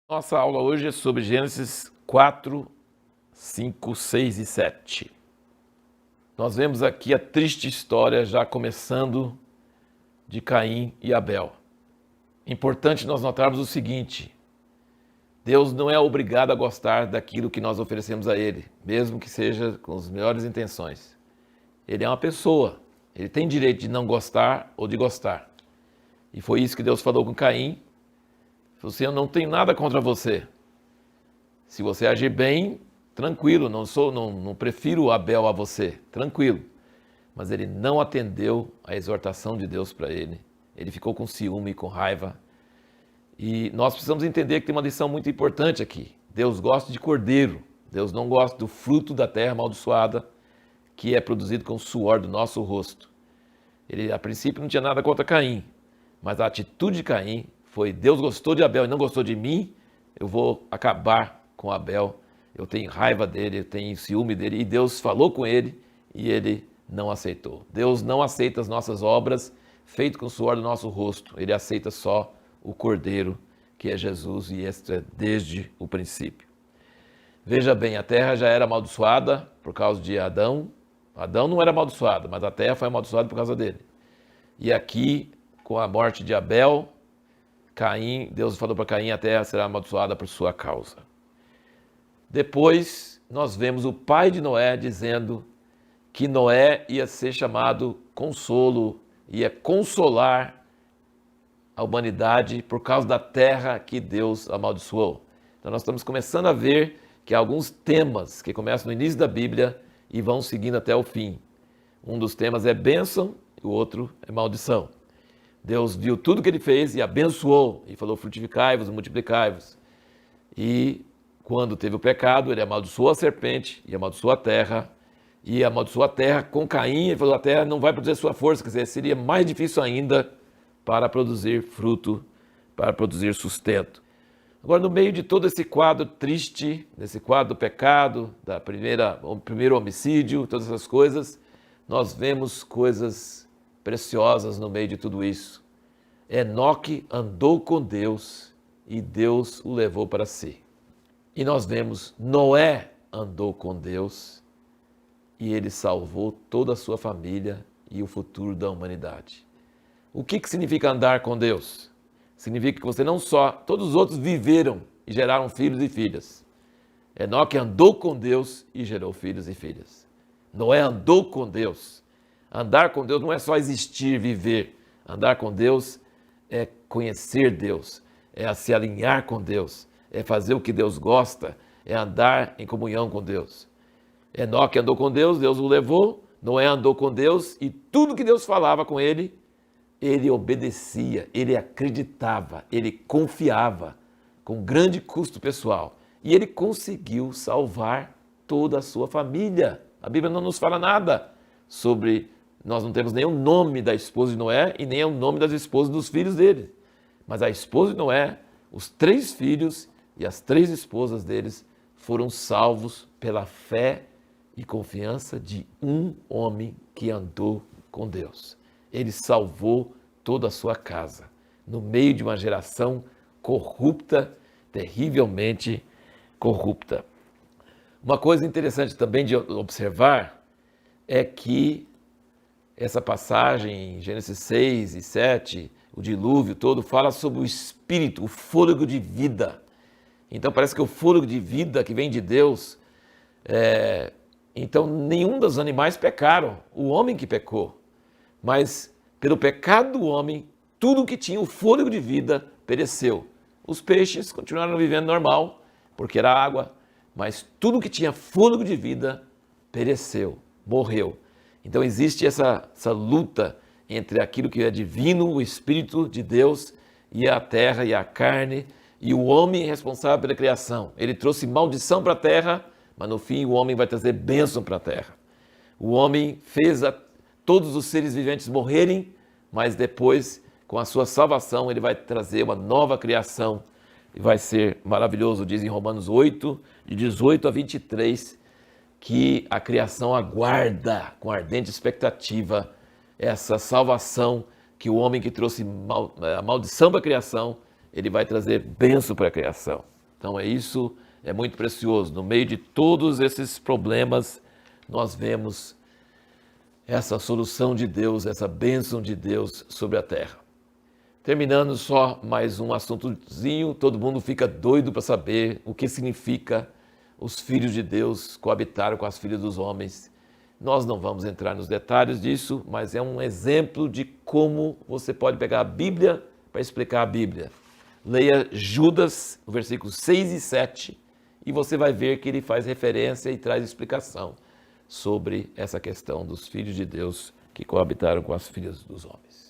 Nossa aula hoje é sobre Gênesis 4, 5, 6 e 7. Nós vemos aqui a triste história já começando de Caim e Abel. Importante nós notarmos o seguinte: Deus não é obrigado a gostar daquilo que nós oferecemos a Ele, mesmo que seja com as melhores intenções. Ele é uma pessoa, ele tem direito de não gostar ou de gostar. E foi isso que Deus falou com Caim. Eu não tenho nada contra você. Se você agir bem, tranquilo, não prefiro Abel a você, tranquilo. Mas ele não atendeu a exortação de Deus para ele. Ele ficou com ciúme, com raiva. E nós precisamos entender que tem uma lição muito importante aqui. Deus gosta de cordeiro. Deus não gosta do fruto da terra amaldiçoada, que é produzido com o suor do nosso rosto. Ele, a princípio, não tinha nada contra Caim. Mas a atitude de Caim foi: Deus gostou de Abel e não gostou de mim, eu vou acabar com Abel. Eu tenho raiva dele, eu tenho ciúme dele. E Deus falou com ele e ele não aceitou. Deus não aceita as nossas obras feitas com o suor do nosso rosto. Ele aceita só o Cordeiro, que é Jesus, e este é desde o princípio. Veja bem, a terra já era amaldiçoada por causa de Adão. Adão não era amaldiçoado, mas a terra foi amaldiçoada por causa dele. E aqui, com a morte de Abel, Caim, Deus falou para Caim: a terra será amaldiçoada por sua causa. Depois nós vemos o pai de Noé dizendo que Noé ia ser chamado consolo, ia consolar a humanidade por causa da terra que Deus amaldiçoou. Então nós estamos começando a ver que há alguns temas que começam no início da Bíblia e vão seguindo até o fim. Um dos temas é bênção e o outro é maldição. Deus viu tudo que ele fez e abençoou, e falou: frutificai-vos, multiplicai-vos. E quando teve o pecado, ele amaldiçoou a serpente e amaldiçoou a terra. E amaldiçoou a terra com Caim, ele falou: a terra não vai produzir sua força, quer dizer, seria mais difícil ainda para produzir fruto, para produzir sustento. Agora, no meio de todo esse quadro triste, desse quadro do pecado, o primeiro homicídio, todas essas coisas, nós vemos coisas preciosas no meio de tudo isso. Enoque andou com Deus e Deus o levou para si. E nós vemos Noé andou com Deus e ele salvou toda a sua família e o futuro da humanidade. O que significa andar com Deus? Significa que você não só, todos os outros viveram e geraram filhos e filhas. Enoque andou com Deus e gerou filhos e filhas. Noé andou com Deus. Andar com Deus não é só existir, viver. Andar com Deus é conhecer Deus, é se alinhar com Deus, é fazer o que Deus gosta, é andar em comunhão com Deus. Enoque andou com Deus, Deus o levou. Noé andou com Deus e tudo que Deus falava com ele, ele obedecia, ele acreditava, ele confiava, com grande custo pessoal. E ele conseguiu salvar toda a sua família. A Bíblia não nos fala nada sobre... Nós não temos nem o nome da esposa de Noé e nem o nome das esposas dos filhos dele. Mas a esposa de Noé, os 3 filhos e as 3 esposas deles foram salvos pela fé e confiança de um homem que andou com Deus. Ele salvou toda a sua casa, no meio de uma geração corrupta, terrivelmente corrupta. Uma coisa interessante também de observar é que essa passagem em Gênesis 6 e 7, o dilúvio todo, fala sobre o espírito, o fôlego de vida. Então parece que o fôlego de vida que vem de Deus, então nenhum dos animais pecaram, o homem que pecou. Mas pelo pecado do homem, tudo que tinha o fôlego de vida pereceu. Os peixes continuaram vivendo normal, porque era água, mas tudo que tinha fôlego de vida pereceu, morreu. Então existe essa luta entre aquilo que é divino, o Espírito de Deus, e a terra e a carne, e o homem responsável pela criação. Ele trouxe maldição para a terra, mas no fim o homem vai trazer bênção para a terra. O homem fez todos os seres viventes morrerem, mas depois, com a sua salvação, ele vai trazer uma nova criação. E vai ser maravilhoso, diz em Romanos 8, de 18 a 23, que a criação aguarda com ardente expectativa essa salvação, que o homem que trouxe a maldição para a criação, ele vai trazer bênção para a criação. Então isso é muito precioso. No meio de todos esses problemas, nós vemos essa solução de Deus, essa bênção de Deus sobre a terra. Terminando só mais um assuntozinho, todo mundo fica doido para saber o que significa os filhos de Deus coabitaram com as filhas dos homens. Nós não vamos entrar nos detalhes disso, mas é um exemplo de como você pode pegar a Bíblia para explicar a Bíblia. Leia Judas, versículos 6 e 7, e você vai ver que ele faz referência e traz explicação sobre essa questão dos filhos de Deus que coabitaram com as filhas dos homens.